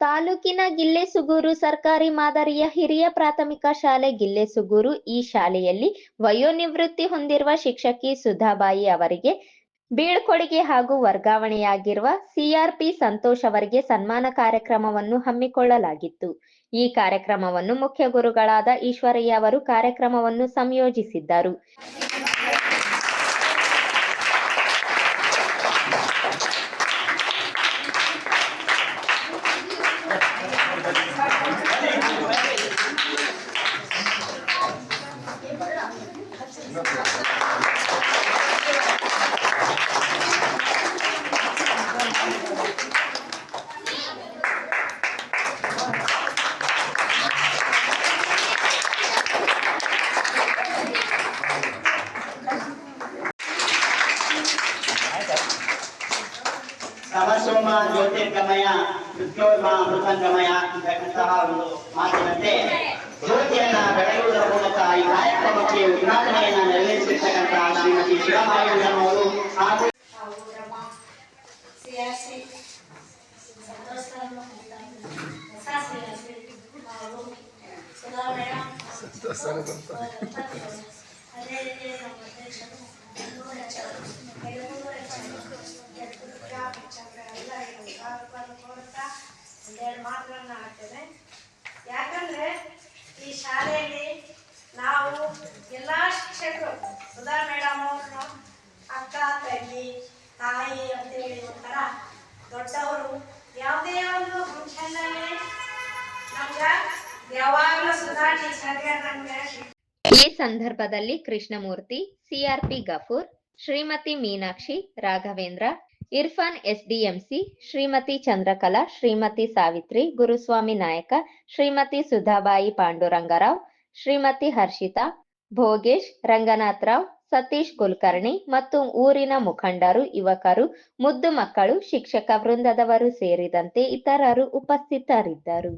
ತಾಲೂಕಿನ ಗಿಲ್ಲೆಸುಗೂರು ಸರ್ಕಾರಿ ಮಾದರಿಯ ಹಿರಿಯ ಪ್ರಾಥಮಿಕ ಶಾಲೆ ಗಿಲ್ಲೆಸುಗೂರು. ಈ ಶಾಲೆಯಲ್ಲಿ ವಯೋನಿವೃತ್ತಿ ಹೊಂದಿರುವ ಶಿಕ್ಷಕಿ ಸುಧಾಬಾಯಿ ಅವರಿಗೆ ಬೀಳ್ಕೊಡುಗೆ ಹಾಗೂ ವರ್ಗಾವಣೆಯಾಗಿರುವ ಸಿಆರ್ಪಿ ಸಂತೋಷ್ ಅವರಿಗೆ ಸನ್ಮಾನ ಕಾರ್ಯಕ್ರಮವನ್ನು ಹಮ್ಮಿಕೊಳ್ಳಲಾಗಿತ್ತು. ಈ ಕಾರ್ಯಕ್ರಮವನ್ನು ಮುಖ್ಯ ಗುರುಗಳಾದ ಈಶ್ವರಯ್ಯ ಅವರು ಕಾರ್ಯಕ್ರಮವನ್ನು ಸಂಯೋಜಿಸಿದ್ದರು. ಸಮಸೋಮ ಜ್ಯೋತಿರ್ಗಮಯ ಮೃತ್ಯೋರ್ಮ ಮೃತಂಗಮಯ ಅಂತಕ್ಕಂತಹ ಒಂದು ಮಾತಿನಂತೆ ಜ್ಯೋತಿಯನ್ನ ಬೆಳಗುವುದರ ಮೂಲಕ ಈ ಕಾರ್ಯಕ್ರಮಕ್ಕೆ ಉದ್ಘಾಟನೆಯನ್ನ ನೆರವೇರಿಸಿರ್ತಕ್ಕಂತಹ ಶ್ರೀಮತಿ ಸುಧಾಬಾಯಿ ಅವರು ಹಾಗೂ ಮಾತುಗಳನ್ನ ಹಾಕ್ತೇನೆ. ಯಾಕಂದ್ರೆ ಈ ಶಾಲೆಯಲ್ಲಿ ನಾವು ಎಲ್ಲ ಶಿಕ್ಷಕರು ಸುಧಾ ಮೇಡಮ್ ಅವ್ರನ್ನು ಅಕ್ಕ ತಂಗಿ ತಾಯಿ ಅಂತೇಳಿ ಒಂಥರ ದೊಡ್ಡವರು. ಯಾವುದೇ ಒಂದು ಫಂಕ್ಷನ್ನಲ್ಲಿ ನಮ್ಗೆ ಯಾವಾಗಲೂ ಸುಧಾ ಟೀಚರ್ಗೆ ನಮ್ಗೆ. ಈ ಸಂದರ್ಭದಲ್ಲಿ ಕೃಷ್ಣಮೂರ್ತಿ, ಸಿಆರ್ಪಿ ಗಫೂರ್, ಶ್ರೀಮತಿ ಮೀನಾಕ್ಷಿ, ರಾಘವೇಂದ್ರ, ಇರ್ಫಾನ್ ಎಸ್ಡಿಎಂಸಿ, ಶ್ರೀಮತಿ ಚಂದ್ರಕಲಾ, ಶ್ರೀಮತಿ ಸಾವಿತ್ರಿ, ಗುರುಸ್ವಾಮಿ ನಾಯಕ, ಶ್ರೀಮತಿ ಸುಧಾಬಾಯಿ ಪಾಂಡುರಂಗರಾವ್, ಶ್ರೀಮತಿ ಹರ್ಷಿತಾ, ಭೋಗೇಶ್, ರಂಗನಾಥರಾವ್, ಸತೀಶ್ ಕುಲಕರ್ಣಿ ಮತ್ತು ಊರಿನ ಮುಖಂಡರು, ಯುವಕರು, ಮುದ್ದು ಮಕ್ಕಳು, ಶಿಕ್ಷಕ ವೃಂದದವರು ಸೇರಿದಂತೆ ಇತರರು ಉಪಸ್ಥಿತರಿದ್ದರು.